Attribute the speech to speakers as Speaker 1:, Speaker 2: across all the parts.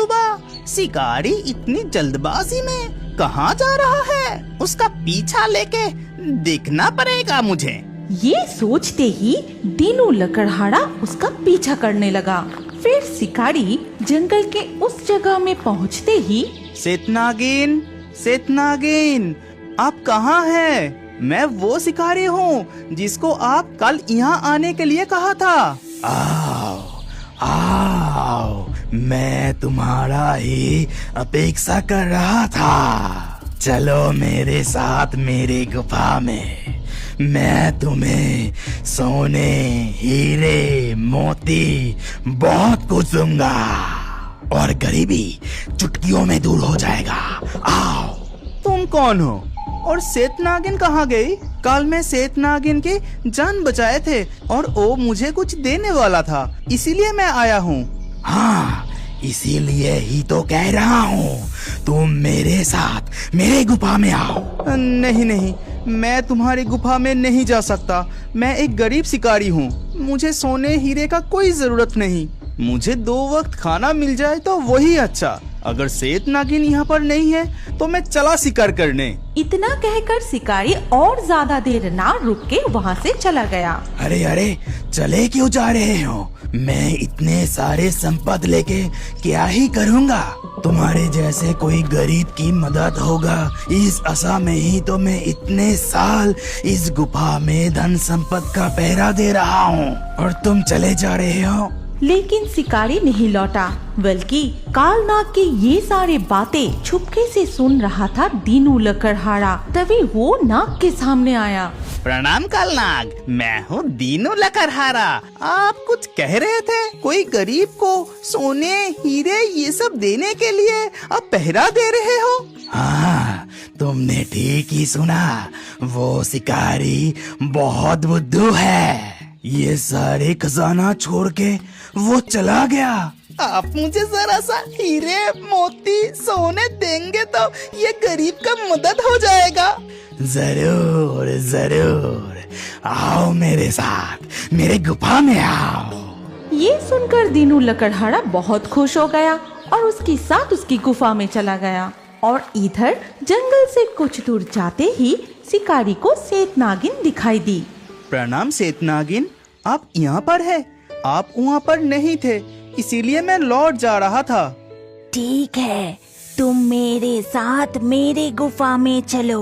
Speaker 1: सुबह शिकारी इतनी जल्दबाजी में कहाँ जा रहा है? उसका पीछा लेके देखना पड़ेगा मुझे।
Speaker 2: ये सोचते ही दीनू लकड़हारा उसका पीछा करने लगा। फिर शिकारी जंगल के उस जगह में पहुँचते ही
Speaker 1: सेतनागिन, सेतनागिन, आप कहाँ हैं? मैं वो शिकारी हूँ जिसको आप कल यहाँ आने के लिए कहा था। आओ, आओ, मैं तुम्हारा ही अपेक्षा कर रहा था। चलो मेरे साथ मेरी गुफा में, मैं तुम्हें सोने, हीरे, मोती बहुत कुछ दूंगा और गरीबी चुटकियों में दूर हो जाएगा। आओ। तुम कौन हो और सेतनागिन कहाँ गई? कल मैं सेतनागिन की जान बचाए थे और वो मुझे कुछ देने वाला था, इसीलिए मैं आया हूँ। हाँ, इसीलिए ही तो कह रहा हूँ, तुम मेरे साथ मेरे गुफा में आओ। नहीं नहीं, मैं तुम्हारी गुफा में नहीं जा सकता। मैं एक गरीब शिकारी हूँ, मुझे सोने हीरे का कोई जरूरत नहीं। मुझे 2 वक्त खाना मिल जाए तो वही अच्छा। अगर सेतनागिन यहाँ पर नहीं है तो मैं चला शिकार करने।
Speaker 2: इतना कहकर शिकारी और ज्यादा देर ना रुक के वहाँ से चला गया।
Speaker 1: अरे अरे, चले क्यों जा रहे हो? मैं इतने सारे संपद लेके क्या ही करूँगा? तुम्हारे जैसे कोई गरीब की मदद होगा, इस आशा में ही तो मैं इतने साल इस गुफा में धन संपद का पहरा दे रहा हूँ और तुम चले जा रहे हो।
Speaker 2: लेकिन शिकारी नहीं लौटा, बल्कि कालनाग की ये सारी बातें छुपके से सुन रहा था दीनू लकड़हारा। तभी वो नाग के सामने आया।
Speaker 1: प्रणाम कालनाग, मैं हूँ दीनू लकड़हारा। आप कुछ कह रहे थे, कोई गरीब को सोने, हीरे ये सब देने के लिए आप पहरा दे रहे हो? हाँ, तुमने ठीक ही सुना। वो शिकारी बहुत बुद्धू है। ये सारे खजाना छोड़ के वो चला गया। आप मुझे जरा सा हीरे, मोती, सोने देंगे तो ये गरीब का मदद हो जाएगा। जरूर जरूर, आओ मेरे साथ, मेरे गुफा में आओ।
Speaker 2: ये सुनकर दीनू लकड़हारा बहुत खुश हो गया और उसके साथ उसकी गुफा में चला गया। और इधर जंगल से कुछ दूर जाते ही शिकारी को सेतनागिन दिखाई दी।
Speaker 1: प्रणाम सेतनागिन, आप यहाँ पर है? आप वहाँ पर नहीं थे, इसीलिए मैं लौट जा रहा था।
Speaker 3: ठीक है, तुम मेरे साथ मेरे गुफा में चलो।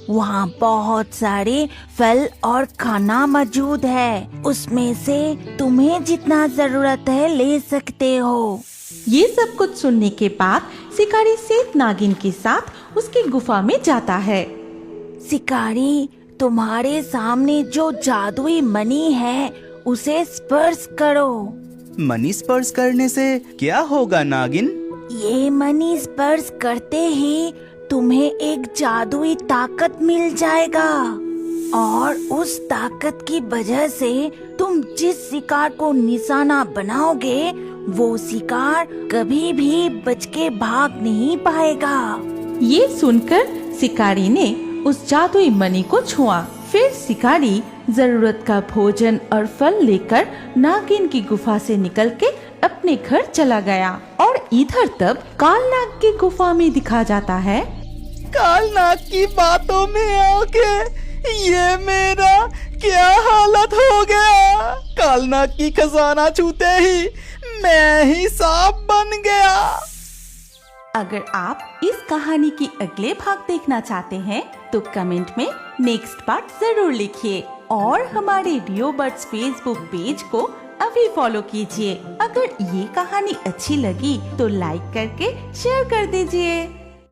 Speaker 3: वहाँ बहुत सारे फल और खाना मौजूद है, उसमें से तुम्हें जितना जरूरत है ले सकते हो।
Speaker 2: ये सब कुछ सुनने के बाद शिकारी सेतनागिन के साथ उसकी गुफा में जाता है।
Speaker 3: शिकारी, तुम्हारे सामने जो जादुई मणि है उसे स्पर्श करो।
Speaker 1: मणि स्पर्श करने से क्या होगा नागिन?
Speaker 3: ये मणि स्पर्श करते ही तुम्हें एक जादुई ताकत मिल जाएगा और उस ताकत की वजह से तुम जिस शिकार को निशाना बनाओगे वो शिकार कभी भी बच के भाग नहीं पाएगा।
Speaker 2: ये सुनकर शिकारी ने उस जादुई मणि को छुआ। फिर शिकारी जरूरत का भोजन और फल लेकर नागिन की गुफा से निकल के अपने घर चला गया। और इधर तब कालनाग की गुफा में दिखा जाता है।
Speaker 1: कालनाग की बातों में आके ये मेरा क्या हालत हो गया? कालनाग की खजाना छूते ही मैं ही सांप बन गया।
Speaker 2: अगर आप इस कहानी की अगले भाग देखना चाहते हैं तो कमेंट में नेक्स्ट पार्ट जरूर लिखिए और हमारे रियो बर्ड्स फेसबुक पेज को अभी फॉलो कीजिए। अगर ये कहानी अच्छी लगी तो लाइक करके शेयर कर दीजिए।